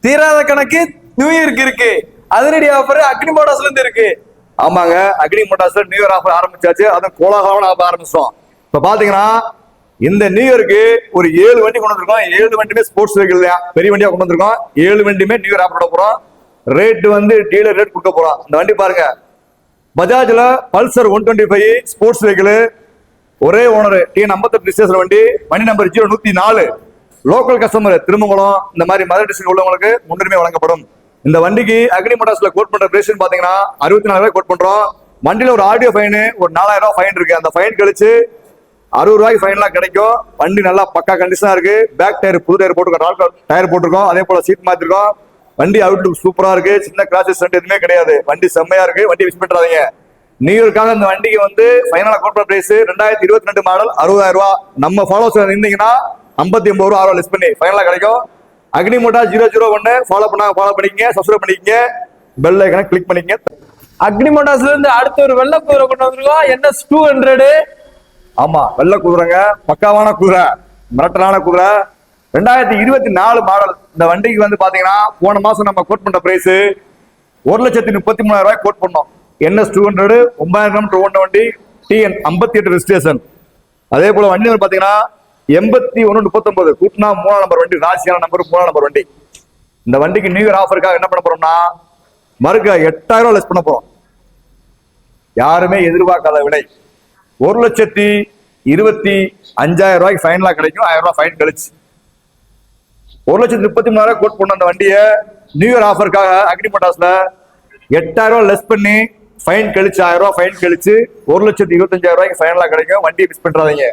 தீராத கணக்கு நியூ இயர்க்கு இருக்கு. அதிரடி ஆஃபர் அக்னி மோட்டார்ஸ்ல இருந்து இருக்கு. ஆமாங்க, அக்னி மோட்டார்ஸ்ல நியூ இயர் ஆஃபர் ஆரம்பிச்சாச்சு. அதுவும் கோலாகலமான ஆஃபர் ஆரம்பிச்சோம். இப்ப பாத்தீங்கன்னா இந்த நியூ இயருக்கு ஒரு 7 வண்டி கொண்டு வந்திருக்கோம். 7 வண்டியுமே ஸ்போர்ட்ஸ் வெஹிக்கிள் தான், பெரிய வண்டியா கொண்டு வந்திருக்கோம். 7 வண்டியுமே நியூ இயர் ஆஃபர் போறோம். ரேட் வந்து டீலர் ரேட் கொடுக்க போறோம். இந்த வண்டி பாருங்க, பஜாஜ்ல பல்சர் 125 ஸ்போர்ட்ஸ் வெஹிக்கிள், ஒரே ஓனர், TN 58 ரிஜிஸ்ட்ரேஷன் வண்டி, வண்டி நம்பர் 0104. லோக்கல் கஸ்டமர் திருமங்கலம் இந்த மாதிரி மதுரை டிஸ்ட்ரிக்ட் உள்ளவங்களுக்கு முன்னுரிமை வழங்கப்படும். இந்த வண்டிக்கு அக்னி மோட்டார்ஸ்ல கோட் பண்ற பிரைஸ் பாத்தீங்கன்னா 64,000 கோட் பண்றோம். வண்டியில ஒரு ஆடியோ ஃபைன் ஒரு 4,000 ரூபாய் ஃபைன் இருக்கு. அந்த ஃபைன் கழிச்சு 60 ரூபாய்க்கு ஃபைன்லாம் கிடைக்கும். வண்டி நல்லா பக்கா கண்டிஷனா இருக்கு. பேக் டயர் புது டயர் போட்டுருக்கோம், டயர் போட்டிருக்கோம். அதே போல சீட் மாத்திருக்கோம். வண்டி அவுட்லுக் சூப்பரா இருக்கு. சின்ன கிராச்சஸ் எதுவுமே கிடையாது. வண்டி செம்மையா இருக்கு. வண்டி மிஸ் பண்றாதீங்க. நியூ இயர்க்காக இந்த வண்டிக்கு வந்து ஃபைனலா கோட் பண்ற பிரைஸ் 2022 மாடல் 60,000 ரூபாய். நம்ம ஃபாலோஸ் இருந்தீங்கன்னா 59 ரூபா லெஸ் பண்ணி ஃபைனலா கிடைக்கும். அக்னி மோட்டார் 001 ஃபாலோ பண்ணிக்கங்க, சப்ஸ்கிரைப் பண்ணிக்கங்க, பெல் ஐக்கனை கிளிக் பண்ணிக்கங்க. அக்னி மோட்டார்ஸ்ல இருந்து அடுத்த ஒரு வெள்ளை குதிரை கொண்டு வந்திருக்கோம். NS 200. ஆமா, வெள்ளை குதிரைங்க, பக்காவான குதிரை, மிரட்டலான குதிரை. 2024 மாடல். இந்த வண்டிக்கு வந்து பாத்தீங்கன்னா போன மாசம் நம்ம கோட் பண்ற பிரைஸ் 1,33,000 ரூபாய் கோட் பண்ணோம். NS 200 9,000 கிலோமீட்டர் ஓடின வண்டி, TN 58 ரெஜிஸ்ட்ரேஷன். அதே போல வண்டி வந்து பாத்தீங்கன்னா 8139 கூட்டினா 3ஆம் நம்பர் வண்டி, ராசியான நம்பர் 3ஆம் நம்பர் வண்டி. இந்த வண்டிக்கு நியூ இயர் ஆஃபருக்காக என்ன பண்ண போறோம்னா மறுக்க 8,000 ரூபாய் லெஸ் பண்ண போறோம். யாருமே எதிர்பார்க்காத விலை 1,25,000 ரூபாய்க்கு ஃபைனலா கிடைக்கும். 1000 ரூபாய் ஃபைன் கழிச்சு 1,33,000 கோட் பண்ண அந்த வண்டியை நியூ இயர் ஆஃபருக்காக அக்னி மோட்டார்ஸ்ல 8,000 ரூபாய் லெஸ் பண்ணி ஃபைன் கழிச்சு 1000 ரூபாய் ஃபைன் கழிச்சு 1,25,000 ரூபாய்க்கு ஃபைனலா கிடைக்கும். வண்டியை மிஸ் பண்றாதீங்க.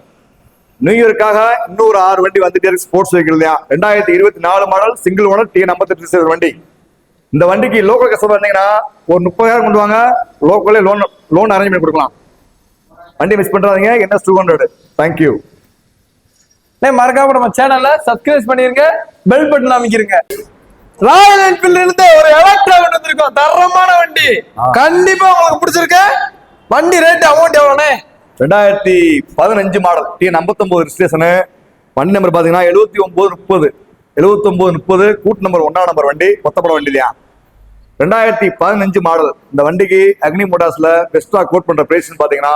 நியூ இயருக்காக இன்னொரு 6 வண்டி வந்துட்டே இருக்கு. ஸ்போர்ட்ஸ் வெஹிக்கிள் தான். 2024 மாடல் சிங்கிள் ஓனர் TN 58 வண்டி. இந்த வண்டிக்கு லோக்கல் கஸ்டமர் இருந்தீங்கன்னா ஒரு 30,000 கொண்டு வாங்க, லோக்கல்லே லோன் அரேஞ்ச் பண்ணி கொடுக்கலாம். வண்டி மிஸ் பண்றாதீங்க. NS 200. தேங்க்யூ. மறக்காம நம்ம சேனல்ல சப்ஸ்கிரைப் பண்ணிருங்க, பெல் பட்டன் அமைக்கிறீங்க. ராயல் என்ஃபீல்ட்ல இருந்து ஒரு எலக்ட்ரா கொண்டு வந்திருக்கோம். தரமான வண்டி, கண்டிப்பா உங்களுக்கு பிடிச்சிருக்கு. வண்டி ரேட் அமௌண்ட் எவ்வளவுனே? 2015 மாடல், TN 59 ரிஜிஸ்ட்ரேஷன். வண்டி நம்பர் பாத்தீங்கன்னா 7930 கூட்டு நம்பர் 1ஆம் நம்பர் வண்டி, கொத்தப்பட வண்டி தான். 2015 மாடல். இந்த வண்டிக்கு அக்னி மோட்டார்ஸ்ல பெஸ்டா கோட் பண்ற பிரைஸ் பாத்தீங்கன்னா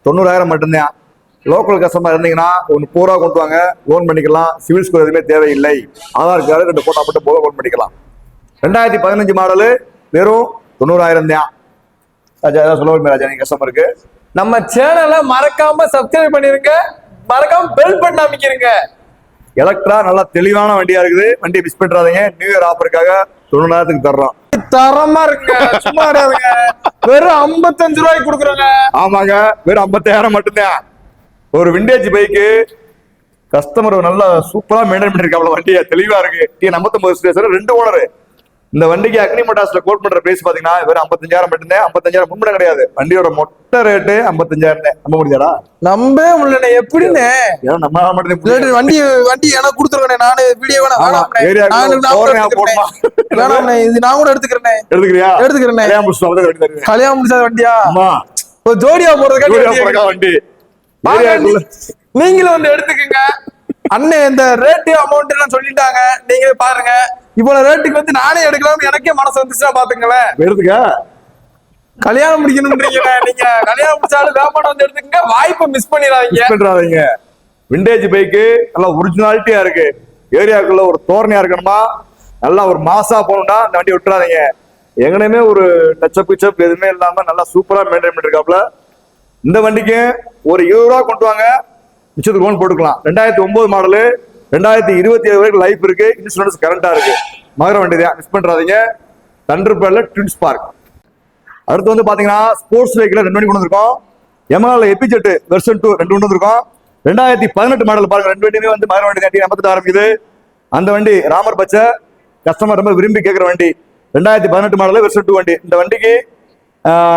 90,000 மட்டும்தான். லோக்கல் கஸ்டமர் இருந்தீங்கன்னா ஒரு 30 ரூபா கொண்டு வாங்க, லோன் பண்ணிக்கலாம். சிவில் ஸ்கோர் எதுவுமே தேவையில்லை. ஆதார் கார்டு 2 போட்டா மட்டும் போக லோன் பண்ணிக்கலாம். 2015 மாடலு வெறும் 90,000 தான். ராஜா ஏதாவது சொல்ல வேண்டிய ராஜா நீங்க கஸ்டமருக்கு? நம்ம சேனலை மறக்காம சப்ஸ்கிரைப் பண்ணிருங்க, மறக்காம பெல் பட்டன் அமைக்கிறீங்க. எலக்ட்ரா நல்லா தெளிவான வண்டியா இருக்குது. வண்டியை மிஸ் பண்றாதீங்க. நியூ இயர் ஆஃபருக்காக 90,000 தர்றோம். தரமா இருக்குங்க, சும்மா கிடையாதுங்க. வெறும் 55 ரூபாய்க்கு கொடுக்குறோங்க. ஆமாங்க, வெறும் 50,000 மட்டும்தான். ஒரு விண்டேஜ் பைக்கு கஸ்டமர் நல்லா சூப்பரா மெயின்டைன் பண்ணிருக்காங்க. வண்டியை தெளிவா இருக்கு. TN 59 registration, 2 owner. இந்த வண்டிக்கு அக்னி மோட்டார்ஸ்ல கோட் பண்ற பிரைஸ் பாத்தீங்கன்னா வெறும் 55,000 மட்டும்தான். 55,000 முன்பட கிடையாது. வண்டியோட மொத்த ரேட்டு 55,000. நம்ப முடியாதா? நம்பவே முடியல. எப்படின்னு நம்ம மட்டும் வண்டி எனக்கு கொடுத்துருக்கேன். நானு வீடியோ வேணாம், இது நான் கூட எடுத்துக்கிறேன். கல்யாணம் முடிச்சாத வண்டியா? ஒரு ஜோடியா போறதுக்காக வண்டி நீங்களும் வந்து எடுத்துக்கங்க. அண்ணன் இந்த ரேட்டு அமௌண்ட் எல்லாம் சொல்லிட்டாங்க, நீங்க பாருங்க. இவ்வளவு ரேட்டுக்கு வந்து நானே எடுக்கலாம், எனக்கே மனசு வந்துச்சுன்னா பாத்துங்களேன். எடுத்துக்க. கல்யாணம் முடிக்கணும்ன்றீங்க, நீங்க கல்யாணம் முடிச்சாலும் வியாபாரம் வந்து எடுத்துக்கங்க. வாய்ப்பை மிஸ் பண்ணிடாதீங்க. விண்டேஜ் பைக்கு நல்லா ஒரிஜினாலிட்டியா இருக்கு. ஏரியாக்குள்ள ஒரு தோரணையா இருக்கணுமா, நல்லா ஒரு மாசா போகணும்னா இந்த வண்டி விட்டுறாதீங்க. எங்கனையுமே ஒரு டச்சப் கிச்சப் எதுவுமே இல்லாம நல்லா சூப்பரா மெயின்டைன் பண்ணிருக்காப்ல. இந்த வண்டிக்கு ஒரு 20 ரூபா கொண்டு வாங்க, மிச்சத்துக்கு லோன் போட்டுக்கலாம். 2009 மாடலு, 2027 வரைக்கும் லைஃப் இருக்கு. இன்சூரன்ஸ் கரண்டா இருக்கு. மதுரை வண்டி தான், மிஸ் பண்றாதீங்க. தண்டர்பேர்ல ட்வின் ஸ்பார்க். அடுத்து வந்து பாத்தீங்கன்னா ஸ்போர்ட்ஸ் வெஹிக்கிள் 2 வண்டி கொண்டு வந்திருக்கோம். எமஹால எபிஜெட் வெர்ஷன் 2 2 கொண்டு வந்திருக்கோம். 2018 மாடல் பாருங்க. 2 வண்டியுமே வந்து மதுரை வண்டி தான். 58 ஆரம்பிக்குது. அந்த வண்டி ராமர் பச்சை, கஸ்டமர் ரொம்ப விரும்பி கேட்கிற வண்டி. 2018 மாடல் வெர்ஷன் 2 வண்டி. இந்த வண்டிக்கு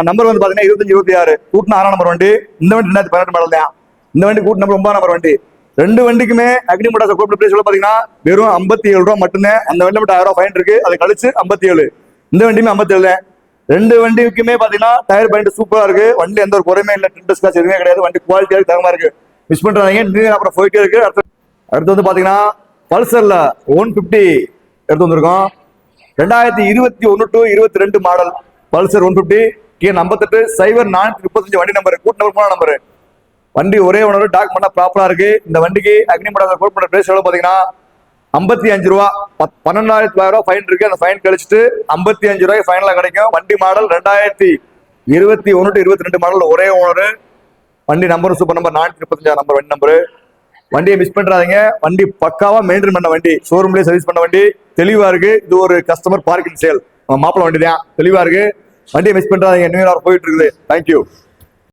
நம்பர் வந்து பாத்தீங்கன்னா 2526 கூட்டின 6ஆம் நம்பர் வண்டி. இந்த வண்டி 2018 மாடல் தான். இந்த வண்டி கூட்டு நம்பர் 9ஆம் நம்பர் வண்டி. 2 வண்டிக்குமே அக்னி மோட்டார்ஸ் கோட் பிரைஸ் பாத்தீங்கன்னா வெறும் 57 ரூபா மட்டும்தான். அந்த வண்டி மட்டும் 1000 ரூபாய் ஃபைன் இருக்கு, அதை கழிச்சு 57. இந்த வண்டியுமே 57 தான். 2 வண்டிக்குமே பாத்தீங்கன்னா டயர் பாயிண்ட் சூப்பரா இருக்கு. வண்டி எந்த ஒரு குறையுமே இல்லை. டிண்டஸ் காசு எதுவுமே கிடையாது. வண்டி குவாலிட்டியா தரமா இருக்கு. மிஸ் பண்றாங்க. அப்புறம் போயிட்டே இருக்கு. அடுத்து வந்து பாத்தீங்கன்னா பல்சர்ல 150 எடுத்து வந்திருக்கோம். 2021 to 22 மாடல் பல்சர் 150 டிஎன் 58 0435 வண்டி நம்பர், கூட்டு நம்பர், போன நம்பர். வண்டி ஒரே ஓனர், டாக்குமெண்ட் ப்ராப்பரா இருக்கு. இந்த வண்டிக்கு அக்னிமோட கோட் பண்ண பிரைஸ் எவ்வளவு பாத்தீங்கன்னா 55 ரூபா. 12,000 ரூபாய் ஃபைன் இருக்கு. அந்த ஃபைன் கழிச்சிட்டு 55 ரூபாய் ஃபைனலா கிடைக்கும். வண்டி மாடல் 2021 to 22 மாடல், ஒரே ஓனர். வண்டி நம்பர் சூப்பர் நம்பர் 435 நம்பர் வண்டி நம்பரு. வண்டியை மிஸ் பண்றாதீங்க. வண்டி பக்காவா மெயின்டைன் பண்ண வண்டி, ஷோரூம்லயே சர்வீஸ் பண்ண வண்டி, தெளிவா இருக்கு. இது ஒரு கஸ்டமர் பார்க்கிங் சேல், மாப்பிள வண்டி தான், தெளிவா இருக்கு. வண்டியை மிஸ் பண்றாதீங்க. நியூ இயர் போயிட்டு இருக்குது. தேங்க்யூ.